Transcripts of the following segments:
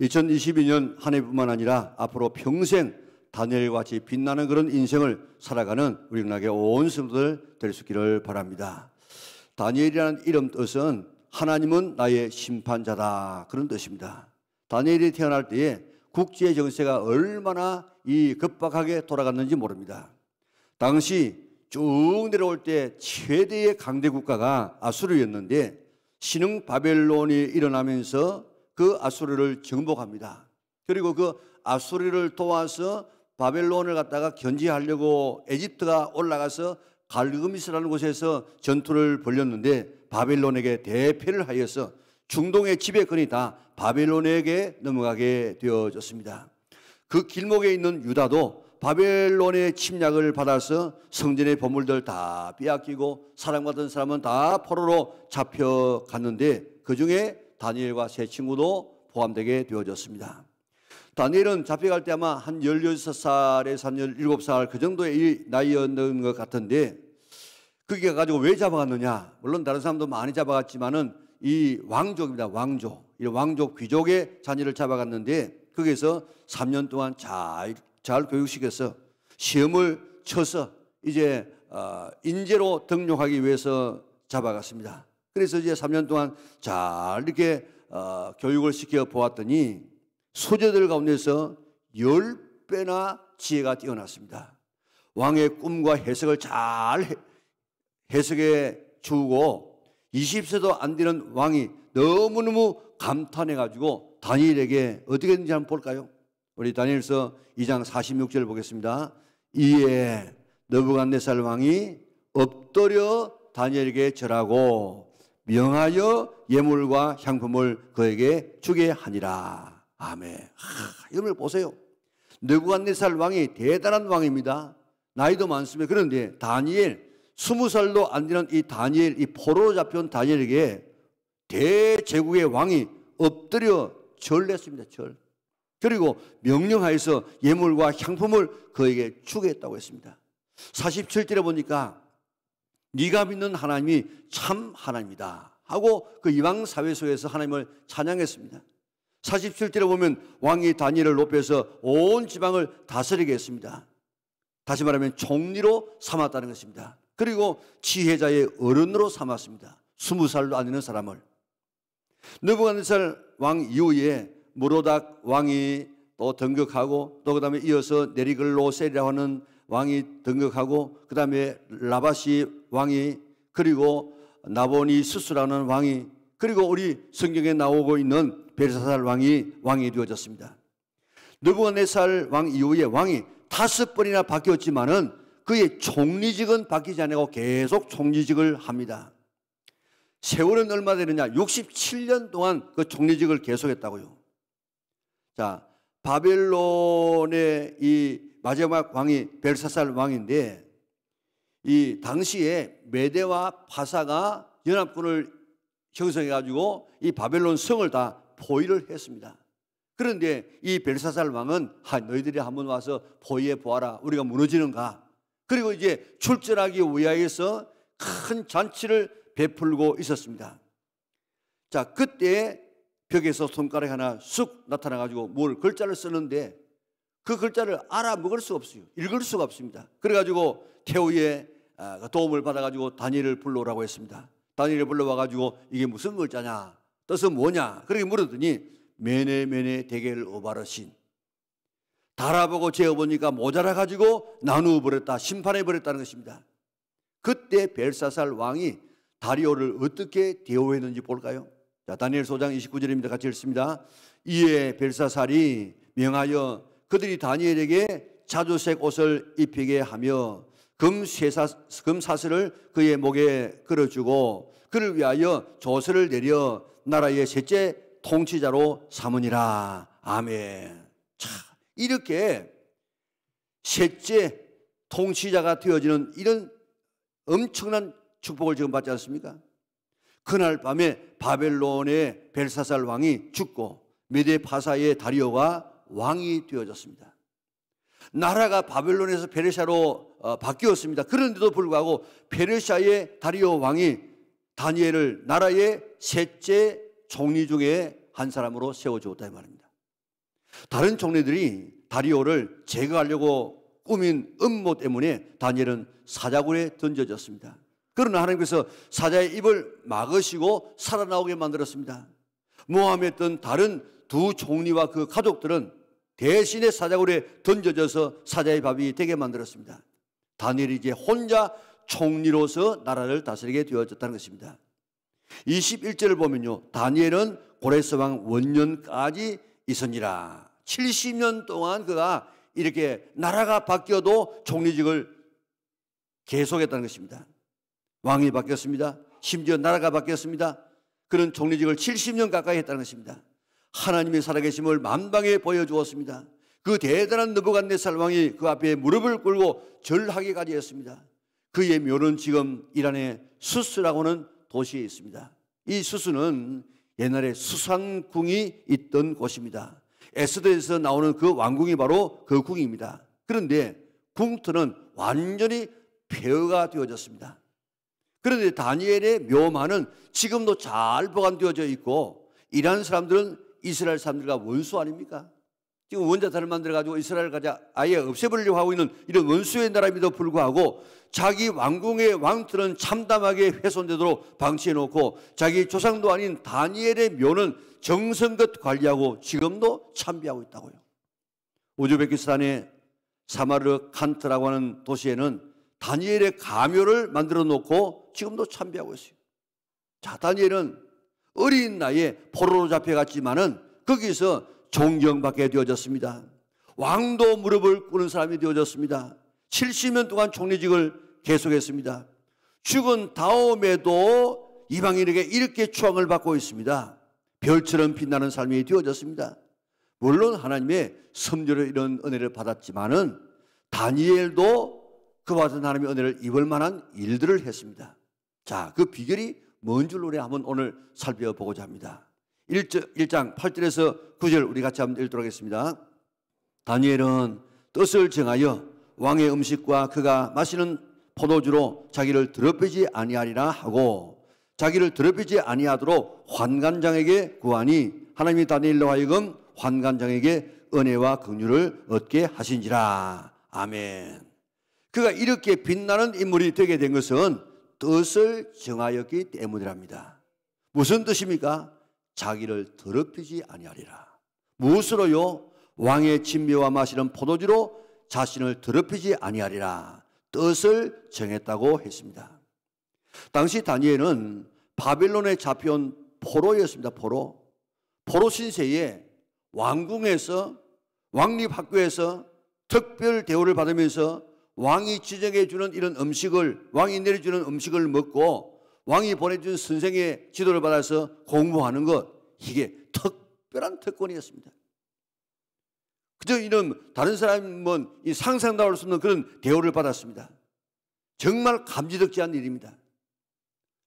2022년 한 해뿐만 아니라 앞으로 평생 다니엘과 같이 빛나는 그런 인생을 살아가는 우리 은하계 온 성도들 될 수 있기를 바랍니다. 다니엘이라는 이름 뜻은 하나님은 나의 심판자다, 그런 뜻입니다. 다니엘이 태어날 때에 국제 정세가 얼마나 급박하게 돌아갔는지 모릅니다. 당시 쭉 내려올 때 최대의 강대 국가가 아수르였는데 신흥 바벨론이 일어나면서 그 아수르를 정복합니다. 그리고 그 아수르를 도와서 바벨론을 갖다가 견제하려고 에집트가 올라가서 갈그미스라는 곳에서 전투를 벌였는데 바벨론에게 대패를 하여서 중동의 지배권이 다 바벨론에게 넘어가게 되어졌습니다. 그 길목에 있는 유다도 바벨론의 침략을 받아서 성전의 보물들 다 빼앗기고 사랑받은 사람은 다 포로로 잡혀갔는데 그 중에 다니엘과 세 친구도 포함되게 되어졌습니다. 다니엘은 잡혀갈 때 아마 한 16살에서 한 17살 그 정도의 나이였는 것 같은데 그게 가지고 왜 잡아갔느냐? 물론 다른 사람도 많이 잡아갔지만은 이 왕족입니다. 왕족. 이 왕족 귀족의 자녀를 잡아갔는데 거기서 3년 동안 잘 교육시켜서 시험을 쳐서 이제 인재로 등록하기 위해서 잡아갔습니다. 그래서 이제 3년 동안 잘 이렇게 교육을 시켜 보았더니 소재들 가운데서 10배나 지혜가 뛰어났습니다. 왕의 꿈과 해석을 잘 해석해 주고 20세도 안 되는 왕이 너무너무 감탄해가지고 다니엘에게 어떻게 했는지 한번 볼까요? 우리 다니엘서 2장 46절 보겠습니다. 이에 느부갓네살 왕이 엎드려 다니엘에게 절하고 명하여 예물과 향품을 그에게 주게 하니라. 아멘. 여러분 보세요. 느부갓네살 왕이 대단한 왕입니다. 나이도 많습니다. 그런데 다니엘 20살도 안 되는 이 다니엘, 이 포로로 잡혀온 다니엘에게 대제국의 왕이 엎드려 절했습니다. 절. 그리고 명령하여서 예물과 향품을 그에게 주겠다고 했습니다. 47절에 보니까 네가 믿는 하나님이 참 하나님이다 하고 그 이방 사회 속에서 하나님을 찬양했습니다. 47절에 보면 왕이 다니엘을 높여서 온 지방을 다스리게 했습니다. 다시 말하면 총리로 삼았다는 것입니다. 그리고 지혜자의 어른으로 삼았습니다. 20살도 안 되는 사람을. 느부갓네살 왕 이후에 무로닥 왕이 또 등극하고 또 그 다음에 이어서 네리글로셀이라고 하는 왕이 등극하고 그 다음에 라바시 왕이 그리고 나보니수스라는 왕이 그리고 우리 성경에 나오고 있는 벨사살 왕이 되어졌습니다. 느부갓네살 왕 이후에 왕이 5번이나 바뀌었지만은 그의 총리직은 바뀌지 않고 계속 총리직을 합니다. 세월은 얼마 되느냐? 67년 동안 그 총리직을 계속했다고요. 자, 바벨론의 이 마지막 왕이 벨사살 왕인데 이 당시에 메대와 바사가 연합군을 형성해가지고 이 바벨론 성을 다 포위를 했습니다. 그런데 이 벨사살 왕은 너희들이 한번 와서 포위해 보아라. 우리가 무너지는가? 그리고 이제 출전하기 위하여서 큰 잔치를 베풀고 있었습니다. 자, 그때 벽에서 손가락 하나 쑥 나타나가지고 뭘 글자를 쓰는데 그 글자를 알아먹을 수가 없어요. 읽을 수가 없습니다. 그래가지고 태후의 도움을 받아가지고 다니엘을 불러오라고 했습니다. 다니엘을 불러와가지고 이게 무슨 글자냐? 뜻은 뭐냐? 그렇게 물었더니 메네메네 데겔 오바르신. 달아보고 재어보니까 모자라가지고 나누어버렸다. 심판해버렸다는 것입니다. 그때 벨사살 왕이 다리오를 어떻게 대우했는지 볼까요? 자, 다니엘 5장 29절입니다. 같이 읽습니다. 이에 벨사살이 명하여 그들이 다니엘에게 자주색 옷을 입히게 하며 금사슬을 그의 목에 걸어주고 그를 위하여 조서를 내려 나라의 셋째 통치자로 삼으니라. 아멘. 자, 이렇게 셋째 통치자가 되어지는 이런 엄청난 축복을 지금 받지 않습니까? 그날 밤에 바벨론의 벨사살 왕이 죽고 메데 파사의 다리오가 왕이 되어졌습니다. 나라가 바벨론에서 페르시아로 바뀌었습니다. 그런데도 불구하고 페르시아의 다리오 왕이 다니엘을 나라의 셋째 총리 중에 한 사람으로 세워주었다 이 말입니다. 다른 총리들이 다리오를 제거하려고 꾸민 음모 때문에 다니엘은 사자굴에 던져졌습니다. 그러나 하나님께서 사자의 입을 막으시고 살아나오게 만들었습니다. 모함했던 다른 두 총리와 그 가족들은 대신에 사자굴에 던져져서 사자의 밥이 되게 만들었습니다. 다니엘이 이제 혼자 총리로서 나라를 다스리게 되어졌다는 것입니다. 21절을 보면요, 다니엘은 고레스 왕 원년까지 있으니라. 70년 동안 그가 이렇게 나라가 바뀌어도 총리직을 계속했다는 것입니다. 왕이 바뀌었습니다. 심지어 나라가 바뀌었습니다. 그런 총리직을 70년 가까이 했다는 것입니다. 하나님의 살아계심을 만방에 보여주었습니다. 그 대단한 느부갓네살 왕이 그 앞에 무릎을 꿇고 절하기까지 했습니다. 그의 묘는 지금 이란의 수스라고 하는 도시에 있습니다. 이 수스는 옛날에 수산궁이 있던 곳입니다. 에스더에서 나오는 그 왕궁이 바로 그 궁입니다. 그런데 궁터는 완전히 폐허가 되어졌습니다. 그런데 다니엘의 묘마는 지금도 잘 보관되어져 있고, 이란 사람들은 이스라엘 사람들과 원수 아닙니까? 지금 원자탄을 만들어가지고 이스라엘을 아예 없애버리려고 하고 있는 이런 원수의 나라임에도 불구하고 자기 왕궁의 왕들은 참담하게 훼손되도록 방치해놓고 자기 조상도 아닌 다니엘의 묘는 정성껏 관리하고 지금도 참배하고 있다고요. 우즈베키스탄의 사마르칸트라고 하는 도시에는 다니엘의 가묘를 만들어 놓고 지금도 참배하고 있어요. 자, 다니엘은 어린 나이에 포로로 잡혀갔지만은 거기서 존경받게 되어졌습니다. 왕도 무릎을 꿇는 사람이 되어졌습니다. 70년 동안 총리직을 계속했습니다. 죽은 다음에도 이방인에게 이렇게 추앙을 받고 있습니다. 별처럼 빛나는 삶이 되어졌습니다. 물론 하나님의 섭리로 이런 은혜를 받았지만은 다니엘도 그와 같은 하나님의 은혜를 입을 만한 일들을 했습니다. 자, 그 비결이 뭔 줄 우리 한번 오늘 살펴보고자 합니다. 1장 8절에서 9절 우리 같이 한번 읽도록 하겠습니다. 다니엘은 뜻을 정하여 왕의 음식과 그가 마시는 포도주로 자기를 더럽히지 아니하리라 하고 자기를 더럽히지 아니하도록 환관장에게 구하니 하나님이 다니엘로 하여금 환관장에게 은혜와 긍휼을 얻게 하신지라. 아멘. 그가 이렇게 빛나는 인물이 되게 된 것은 뜻을 정하였기 때문이랍니다. 무슨 뜻입니까? 자기를 더럽히지 아니하리라. 무엇으로요? 왕의 진미와 마시는 포도주로 자신을 더럽히지 아니하리라. 뜻을 정했다고 했습니다. 당시 다니엘은 바벨론에 잡혀온 포로였습니다. 포로 신세에 왕궁에서 왕립학교에서 특별 대우를 받으면서 왕이 지정해 주는 이런 음식을, 왕이 내려주는 음식을 먹고 왕이 보내준 선생의 지도를 받아서 공부하는 것, 이게 특별한 특권이었습니다. 그저 이런 다른 사람은 상상도 할 수 없는 그런 대우를 받았습니다. 정말 감지덕지한 일입니다.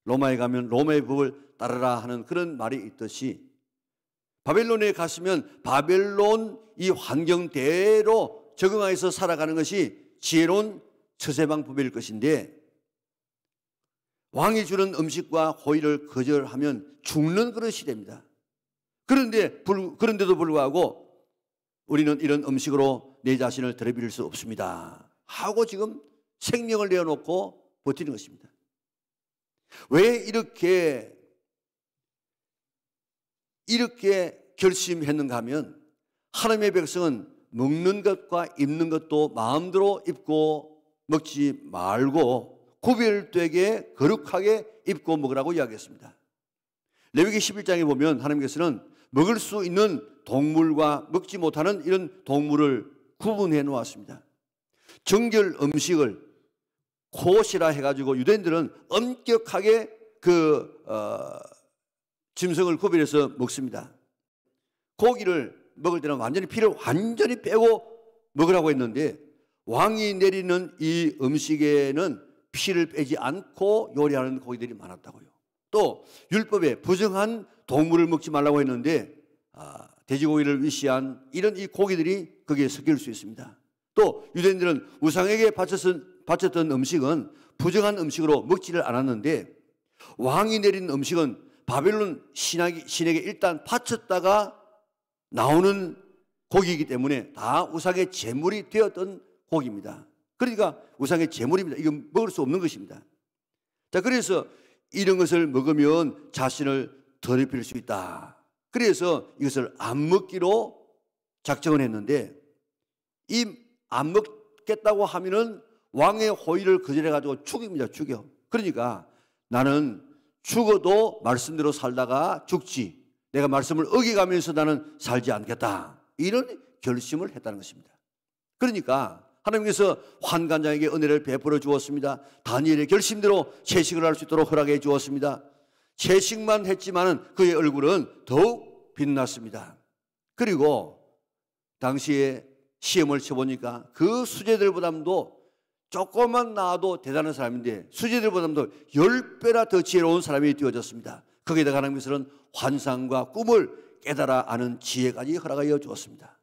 로마에 가면 로마의 법을 따르라 하는 그런 말이 있듯이 바벨론에 갔으면 바벨론 이 환경대로 적응해서 살아가는 것이 지혜로운 처세방법일 것인데 왕이 주는 음식과 호의를 거절하면 죽는 그런 시대입니다. 그런데도 불구하고 우리는 이런 음식으로 내 자신을 더럽힐 수 없습니다 하고 지금 생명을 내어놓고 버티는 것입니다. 왜 이렇게 결심했는가 하면 하나님의 백성은 먹는 것과 입는 것도 마음대로 입고 먹지 말고 구별되게 거룩하게 입고 먹으라고 이야기했습니다. 레위기 11장에 보면 하나님께서는 먹을 수 있는 동물과 먹지 못하는 이런 동물을 구분해 놓았습니다. 정결 음식을 코시라 해가지고 유대인들은 엄격하게 짐승을 구별해서 먹습니다. 고기를 먹을 때는 완전히 피를 완전히 빼고 먹으라고 했는데 왕이 내리는 이 음식에는 피를 빼지 않고 요리하는 고기들이 많았다고요. 또 율법에 부정한 동물을 먹지 말라고 했는데 돼지고기를 위시한 이런 이 고기들이 거기에 섞일 수 있습니다. 또 유대인들은 우상에게 바쳤던 음식은 부정한 음식으로 먹지를 않았는데 왕이 내린 음식은 바벨론 신에게 일단 바쳤다가 나오는 고기이기 때문에 다 우상의 제물이 되었던 고기입니다. 그러니까 우상의 제물입니다. 이건 먹을 수 없는 것입니다. 자, 그래서 이런 것을 먹으면 자신을 더럽힐 수 있다. 그래서 이것을 안 먹기로 작정을 했는데, 이 안 먹겠다고 하면은 왕의 호의를 거절해가지고 죽입니다. 죽여. 그러니까 나는 죽어도 말씀대로 살다가 죽지, 내가 말씀을 어기가면서 나는 살지 않겠다, 이런 결심을 했다는 것입니다. 그러니까 하나님께서 환관장에게 은혜를 베풀어 주었습니다. 다니엘의 결심대로 채식을 할 수 있도록 허락해 주었습니다. 채식만 했지만은 그의 얼굴은 더욱 빛났습니다. 그리고 당시에 시험을 쳐보니까 그 수제들보다도 조금만 나아도 대단한 사람인데 수제들보다도 10배나 더 지혜로운 사람이 되어졌습니다. 거기에다가 하나님께서는 환상과 꿈을 깨달아 아는 지혜까지 허락하여 주었습니다.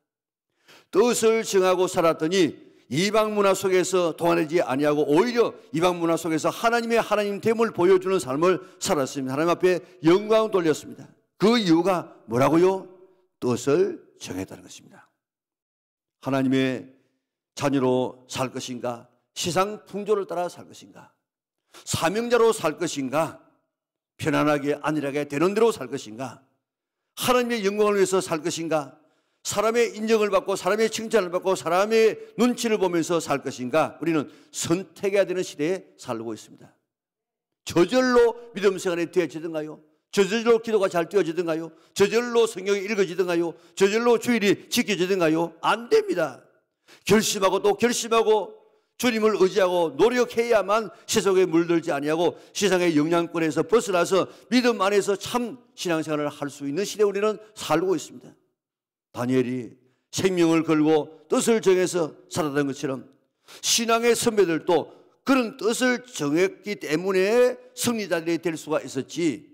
뜻을 정하고 살았더니 이방 문화 속에서 동안하지 아니하고 오히려 이방 문화 속에서 하나님의 하나님됨을 보여주는 삶을 살았습니다. 하나님 앞에 영광을 돌렸습니다. 그 이유가 뭐라고요? 뜻을 정했다는 것입니다. 하나님의 자녀로 살 것인가? 시상 풍조를 따라 살 것인가? 사명자로 살 것인가? 편안하게 안일하게 되는 대로 살 것인가? 하나님의 영광을 위해서 살 것인가? 사람의 인정을 받고 사람의 칭찬을 받고 사람의 눈치를 보면서 살 것인가? 우리는 선택해야 되는 시대에 살고 있습니다. 저절로 믿음 생활이 되어지든가요? 저절로 기도가 잘 되어지든가요? 저절로 성경이 읽어지든가요? 저절로 주일이 지켜지든가요? 안 됩니다. 결심하고 또 결심하고 주님을 의지하고 노력해야만 세속에 물들지 아니하고 세상의 영향권에서 벗어나서 믿음 안에서 참 신앙생활을 할 수 있는 시대에 우리는 살고 있습니다. 다니엘이 생명을 걸고 뜻을 정해서 살았던 것처럼 신앙의 선배들도 그런 뜻을 정했기 때문에 승리자들이 될 수가 있었지,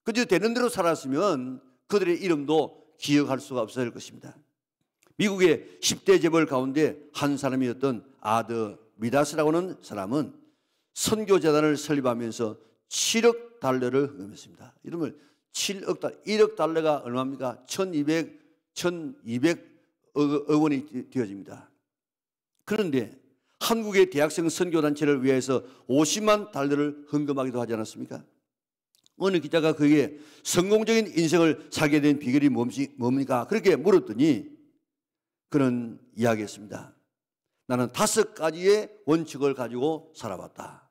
그저 되는 대로 살았으면 그들의 이름도 기억할 수가 없을 것입니다. 미국의 10대 재벌 가운데 한 사람이었던 아더 미다스라고 하는 사람은 선교재단을 설립하면서 7억 달러를 헌금했습니다. 이름을 7억 달러, 1억 달러가 얼마입니까? 1200억 원이 되어집니다. 그런데 한국의 대학생 선교단체를 위해서 50만 달러를 헌금하기도 하지 않았습니까? 어느 기자가 그에게 성공적인 인생을 살게 된 비결이 뭡니까? 그렇게 물었더니 그는 이야기했습니다. 나는 5가지의 원칙을 가지고 살아봤다.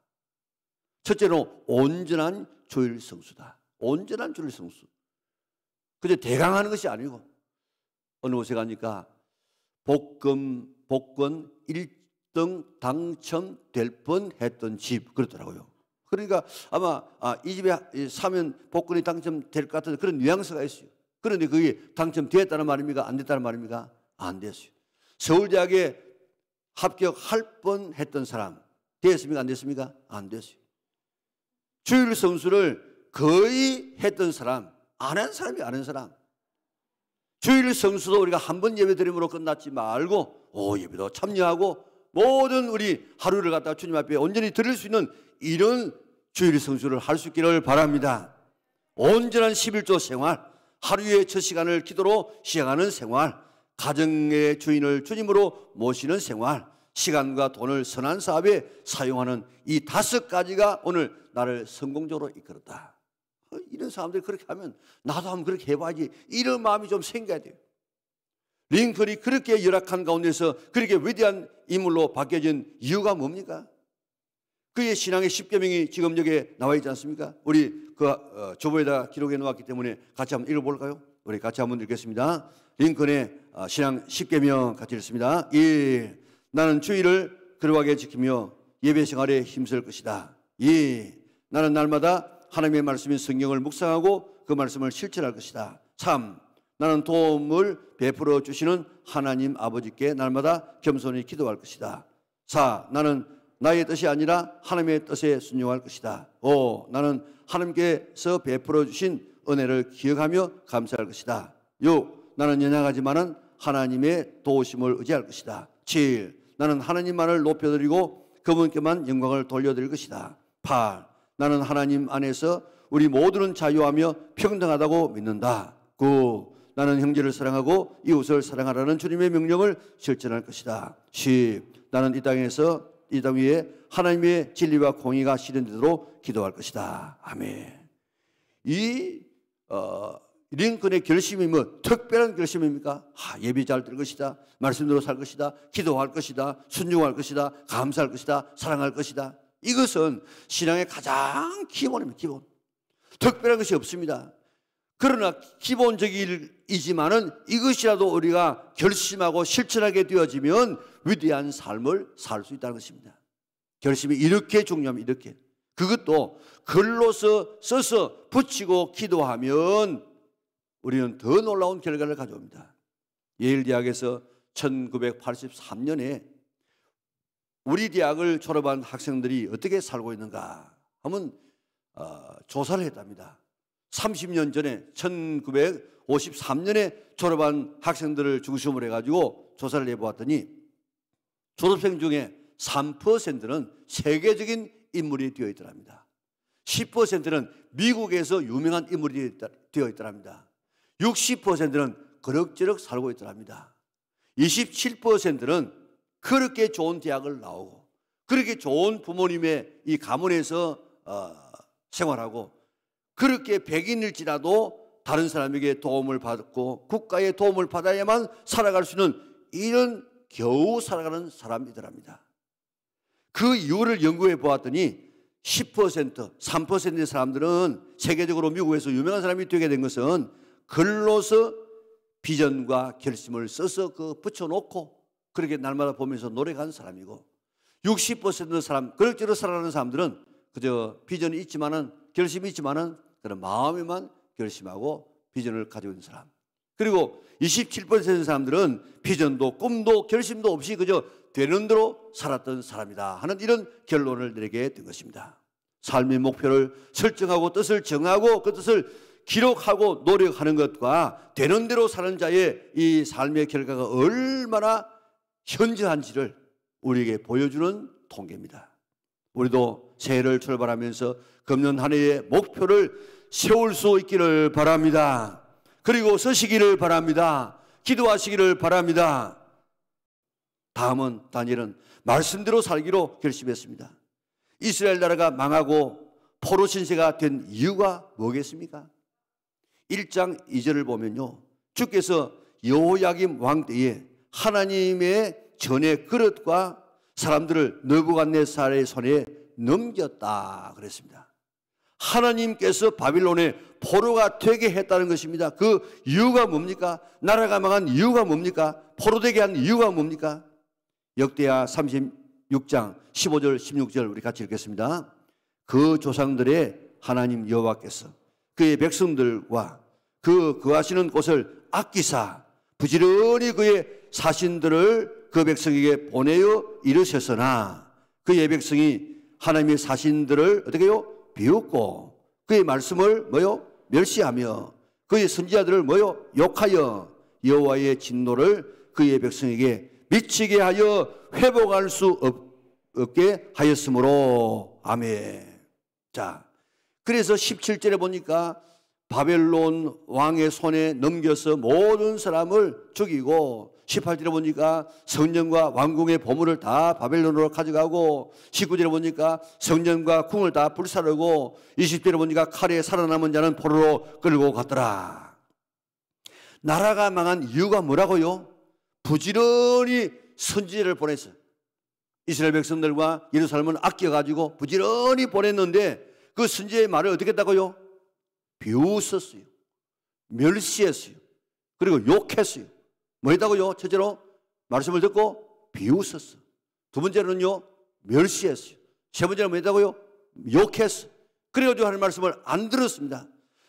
첫째로 온전한 주일 성수다. 온전한 주일 성수. 그저 대강하는 것이 아니고 어느 곳에 가니까 복권 1등 당첨될 뻔했던 집, 그렇더라고요. 그러니까 아마 이 집에 사면 복권이 당첨될 것 같은 그런 뉘앙스가 있어요. 그런데 그게 당첨됐다는 말입니까? 안 됐다는 말입니까? 안 됐어요. 서울대학에 합격할 뻔했던 사람 됐습니까? 안 됐습니까? 안 됐어요. 주일 성수를 거의 했던 사람, 안 한 사람이 안 한 사람. 주일 성수도 우리가 한 번 예배 드림으로 끝났지 말고 예배도 참여하고 모든 우리 하루를 갖다가 주님 앞에 온전히 드릴 수 있는 이런 주일 성수를 할 수 있기를 바랍니다. 온전한 11조 생활, 하루의 첫 시간을 기도로 시작하는 생활, 가정의 주인을 주님으로 모시는 생활, 시간과 돈을 선한 사업에 사용하는 이 5가지가 오늘 나를 성공적으로 이끌었다. 이런 사람들이 그렇게 하면 나도 한번 그렇게 해봐야지, 이런 마음이 좀 생겨야 돼요. 링컨이 그렇게 열악한 가운데서 그렇게 위대한 인물로 바뀌어진 이유가 뭡니까? 그의 신앙의 10계명이 지금 여기에 나와 있지 않습니까? 우리 조보에다 기록해 놓았기 때문에 같이 한번 읽어볼까요? 우리 같이 한번 읽겠습니다. 링컨의 신앙 10계명 같이 읽습니다. 1. 나는 주일을 거룩하게 지키며 예배 생활에 힘쓸 것이다. 2. 나는 날마다 하나님의 말씀인 성경을 묵상하고 그 말씀을 실천할 것이다. 3. 나는 도움을 베풀어 주시는 하나님 아버지께 날마다 겸손히 기도할 것이다. 4. 나는 나의 뜻이 아니라 하나님의 뜻에 순종할 것이다. 5. 나는 하나님께서 베풀어 주신 은혜를 기억하며 감사할 것이다. 6. 나는 연약하지만은 하나님의 도우심을 의지할 것이다. 7. 나는 하나님만을 높여드리고 그분께만 영광을 돌려드릴 것이다. 8. 나는 하나님 안에서 우리 모두는 자유하며 평등하다고 믿는다. 9. 나는 형제를 사랑하고 이웃을 사랑하라는 주님의 명령을 실천할 것이다. 10. 나는 이 땅 위에 하나님의 진리와 공의가 실현되도록 기도할 것이다. 아멘. 이 링컨의 결심이 뭐 특별한 결심입니까? 예배 잘 들 것이다, 말씀대로 살 것이다, 기도할 것이다, 순종할 것이다, 감사할 것이다, 사랑할 것이다. 이것은 신앙의 가장 기본입니다. 기본. 특별한 것이 없습니다. 그러나 기본적이지만은 이것이라도 우리가 결심하고 실천하게 되어지면 위대한 삶을 살 수 있다는 것입니다. 결심이 이렇게 중요합니다. 이렇게. 그것도 글로서 써서 붙이고 기도하면 우리는 더 놀라운 결과를 가져옵니다. 예일 대학에서 1983년에 우리 대학을 졸업한 학생들이 어떻게 살고 있는가 하면 조사를 했답니다. 30년 전에 1953년에 졸업한 학생들을 중심으로 해가지고 조사를 해보았더니 졸업생 중에 3%는 세계적인 인물이 되어 있더랍니다. 10%는 미국에서 유명한 인물이 되어 있더랍니다. 60%는 그럭저럭 살고 있더랍니다. 27%는 그렇게 좋은 대학을 나오고 그렇게 좋은 부모님의 이 가문에서 생활하고 그렇게 백인일지라도 다른 사람에게 도움을 받고 국가의 도움을 받아야만 살아갈 수 있는 이런 겨우 살아가는 사람이더랍니다. 그 이유를 연구해 보았더니 10%, 3%의 사람들은 세계적으로 미국에서 유명한 사람이 되게 된 것은 글로서 비전과 결심을 써서 붙여놓고 그렇게 날마다 보면서 노력한 사람이고 60%의 사람, 그럭저럭 살아가는 사람들은 그저 비전이 있지만은 결심이 있지만은 그런 마음에만 결심하고 비전을 가지고 있는 사람. 그리고 27%의 사람들은 비전도 꿈도 결심도 없이 그저 되는 대로 살았던 사람이다 하는 이런 결론을 내리게 된 것입니다. 삶의 목표를 설정하고 뜻을 정하고 그 뜻을 기록하고 노력하는 것과 되는 대로 사는 자의 이 삶의 결과가 얼마나 현저한지를 우리에게 보여주는 통계입니다. 우리도 새해를 출발하면서 금년 한 해의 목표를 세울 수 있기를 바랍니다. 그리고 서시기를 바랍니다. 기도하시기를 바랍니다. 다음은 다니엘은 말씀대로 살기로 결심했습니다. 이스라엘 나라가 망하고 포로 신세가 된 이유가 뭐겠습니까? 1장 2절을 보면요, 주께서 여호야김 왕 때에 하나님의 전의 그릇과 사람들을 느부갓네살의 손에 넘겼다 그랬습니다. 하나님께서 바빌론에 포로가 되게 했다는 것입니다. 그 이유가 뭡니까? 나라가 망한 이유가 뭡니까? 포로 되게 한 이유가 뭡니까? 역대하 36장 15절 16절 우리 같이 읽겠습니다. 그 조상들의 하나님 여호와께서 그의 백성들과 그 거하시는 곳을 아끼사 부지런히 그의 사신들을 그 백성에게 보내어 이르셨으나 그의 백성이 하나님의 사신들을 어떻게 해요? 비웃고 그의 말씀을 뭐요? 멸시하며 그의 선지자들을 뭐요? 욕하여 여호와의 진노를 그의 백성에게 미치게 하여 회복할 수 없게 하였으므로. 아멘. 자, 그래서 17절에 보니까 바벨론 왕의 손에 넘겨서 모든 사람을 죽이고 18절에 보니까 성전과 왕궁의 보물을 다 바벨론으로 가져가고 19절에 보니까 성전과 궁을 다 불사르고 20절에 보니까 칼에 살아남은 자는 포로로 끌고 갔더라. 나라가 망한 이유가 뭐라고요? 부지런히 선지자를 보냈어요. 이스라엘 백성들과 예루살렘을 아껴가지고 부지런히 보냈는데 그 선지자의 말을 어떻게 했다고요? 비웃었어요. 멸시했어요. 그리고 욕했어요. 뭐 했다고요? 첫째로 말씀을 듣고 비웃었어. 두 번째로는요, 멸시했어요. 세 번째로 뭐 했다고요? 욕했어. 그래가지고 하는 말씀을 안 들었습니다.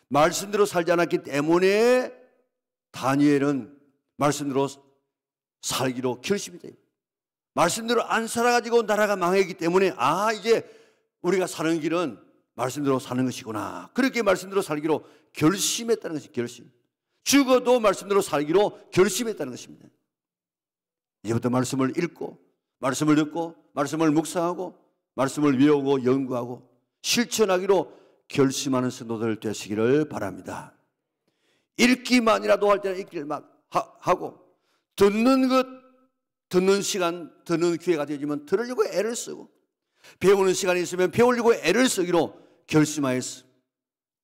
말씀대로 살지 않았기 때문에 다니엘은 말씀대로 살기로 결심이 돼요. 말씀대로 안 살아가지고 나라가 망했기 때문에 이제 우리가 사는 길은 말씀대로 사는 것이구나. 그렇게 말씀대로 살기로 결심했다는 것이 결심. 죽어도 말씀대로 살기로 결심했다는 것입니다. 이제부터 말씀을 읽고 말씀을 듣고 말씀을 묵상하고 말씀을 외우고 연구하고 실천하기로 결심하는 성도들 되시기를 바랍니다. 읽기만이라도 할 때는 읽기를 막 하고, 듣는 시간, 듣는 기회가 되지만 들으려고 애를 쓰고, 배우는 시간이 있으면 배우려고 애를 쓰기로 결심하였어.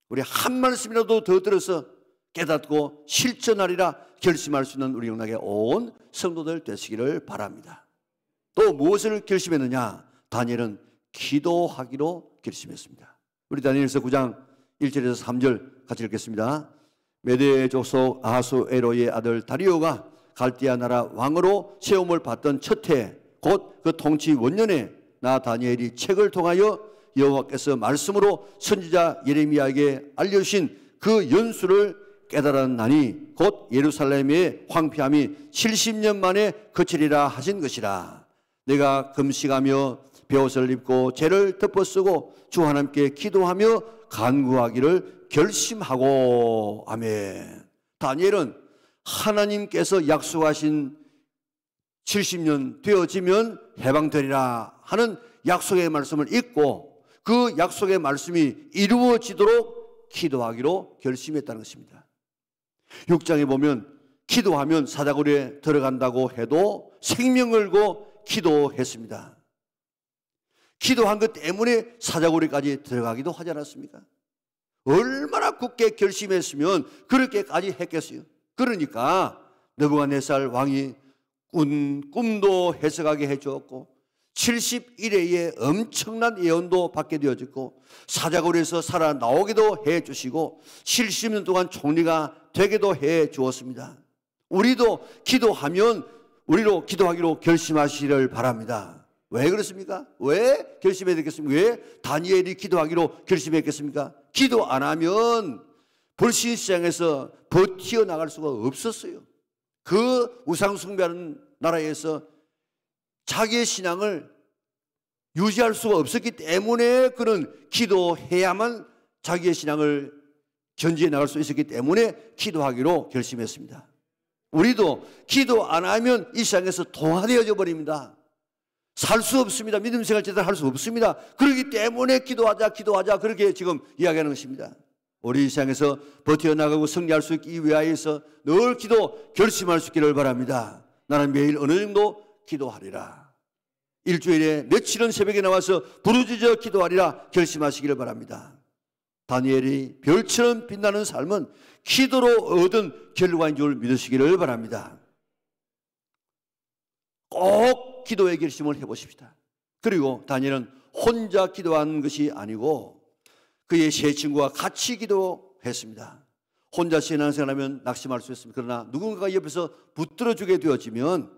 우리 한 말씀이라도 더 들어서 깨닫고 실천하리라 결심할 수 있는 우리 영락의 온 성도들 되시기를 바랍니다. 또 무엇을 결심했느냐? 다니엘은 기도하기로 결심했습니다. 우리 다니엘서 9장 1절에서 3절 같이 읽겠습니다. 메대 족속 아하수에로의 아들 다리오가 갈대아 나라 왕으로 세움을 받던 첫 해, 곧 그 통치 원년에 나 다니엘이 책을 통하여 여호와께서 말씀으로 선지자 예레미야에게 알려주신 그 연수를 깨달았나니 곧 예루살렘의 황폐함이 70년 만에 그치리라 하신 것이라. 내가 금식하며 베옷을 입고 죄를 덮어쓰고 주 하나님께 기도하며 간구하기를 결심하고. 아멘. 다니엘은 하나님께서 약속하신 70년 되어지면 해방되리라 하는 약속의 말씀을 읽고 그 약속의 말씀이 이루어지도록 기도하기로 결심했다는 것입니다. 6장에 보면 기도하면 사자굴에 들어간다고 해도 생명 걸고 기도했습니다. 기도한 것 때문에 사자굴에까지 들어가기도 하지 않았습니까? 얼마나 굳게 결심했으면 그렇게까지 했겠어요. 그러니까 느부갓네살 왕이 꿈도 해석하게 해주었고 70일의 엄청난 예언도 받게 되어졌고 사자굴에서 살아나오기도 해주시고 70년 동안 총리가 되기도 해주었습니다. 우리도 기도하기로 결심하시기를 바랍니다. 왜 그렇습니까? 왜 결심해야 되겠습니까? 왜 다니엘이 기도하기로 결심했겠습니까? 기도 안 하면 불신시장에서 버티어나갈 수가 없었어요. 그 우상숭배하는 나라에서 자기의 신앙을 유지할 수가 없었기 때문에 그는 기도해야만 자기의 신앙을 견지해 나갈 수 있었기 때문에 기도하기로 결심했습니다. 우리도 기도 안 하면 이 세상에서 동화되어져 버립니다. 살 수 없습니다. 믿음 생활 제대로 할 수 없습니다. 그렇기 때문에 기도하자 그렇게 지금 이야기하는 것입니다. 우리 이 세상에서 버텨나가고 승리할 수 있기 위하여서 늘 기도 결심할 수 있기를 바랍니다. 나는 매일 어느 정도 기도하리라. 일주일에 며칠은 새벽에 나와서 부르짖어 기도하리라 결심하시기를 바랍니다. 다니엘이 별처럼 빛나는 삶은 기도로 얻은 결과인 줄 믿으시기를 바랍니다. 꼭 기도의 결심을 해보십시다. 그리고 다니엘은 혼자 기도한 것이 아니고 그의 세 친구와 같이 기도했습니다. 혼자 신앙생활하면 낙심할 수 있습니다. 그러나 누군가가 옆에서 붙들어주게 되어지면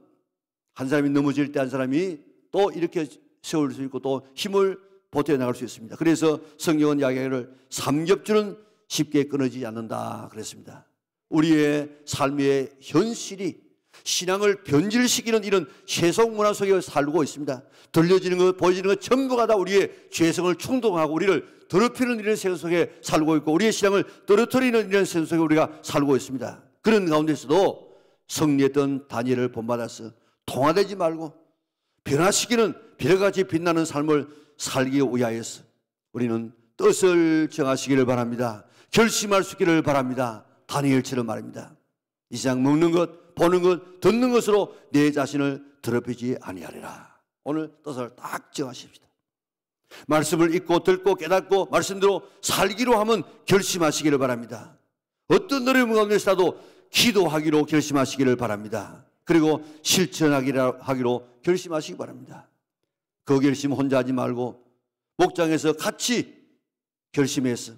한 사람이 넘어질 때 한 사람이 또 이렇게 세울 수 있고 또 힘을 보태나갈 수 있습니다. 그래서 성경은 이야기를 삼겹줄은 쉽게 끊어지지 않는다 그랬습니다. 우리의 삶의 현실이 신앙을 변질시키는 이런 세속문화 속에 살고 있습니다. 들려지는 것, 보여지는 것 전부가 다 우리의 죄성을 충동하고 우리를 더럽히는 이런 세상 속에 살고 있고 우리의 신앙을 떨어뜨리는 이런 세상 속에 우리가 살고 있습니다. 그런 가운데서도 승리했던 다니엘을 본받아서 동화되지 말고 변화시키는 별같이 빛나는 삶을 살기 위하여서 우리는 뜻을 정하시기를 바랍니다. 결심할 수 있기를 바랍니다. 다니엘처럼 말입니다. 이 세상 먹는 것, 보는 것, 듣는 것으로 내 자신을 더럽히지 아니하리라. 오늘 뜻을 딱 정하십시다. 말씀을 읽고 듣고 깨닫고 말씀대로 살기로 하면 결심하시기를 바랍니다. 어떤 어려움 가운데서라도 기도하기로 결심하시기를 바랍니다. 그리고 실천하기로 결심하시기 바랍니다. 그 결심 혼자 하지 말고 목장에서 같이 결심해서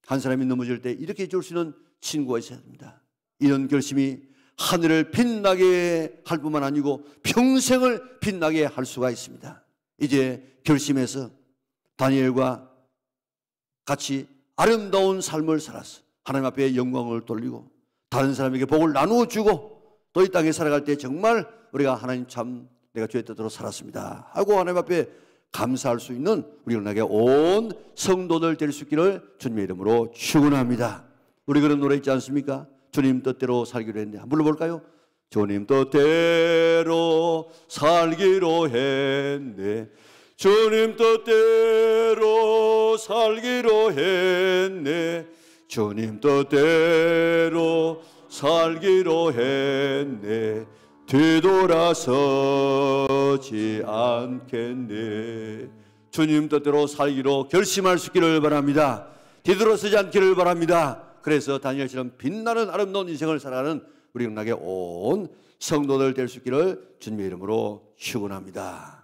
한 사람이 넘어질 때 이렇게 해줄 수 있는 친구가 있어야 합니다. 이런 결심이 하늘을 빛나게 할 뿐만 아니고 평생을 빛나게 할 수가 있습니다. 이제 결심해서 다니엘과 같이 아름다운 삶을 살아서 하나님 앞에 영광을 돌리고 다른 사람에게 복을 나누어 주고 또 이 땅에 살아갈 때 정말 우리가 하나님 참 내가 주의 뜻대로 살았습니다 하고 하나님 앞에 감사할 수 있는 우리 영락의 온 성도들 될 수 있기를 주님의 이름으로 축원합니다. 우리 그런 노래 있지 않습니까? 주님 뜻대로 살기로 했네. 한번 불러볼까요? 주님 뜻대로 살기로 했네. 주님 뜻대로 살기로 했네. 주님 뜻대로 살기로 했네. 뒤돌아서지 않겠네. 주님 뜻대로 살기로 결심할 수 있기를 바랍니다. 뒤돌아서지 않기를 바랍니다. 그래서 다니엘처럼 빛나는 아름다운 인생을 살아가는 우리 영락의 온 성도들 될 수 있기를 주님의 이름으로 축원합니다.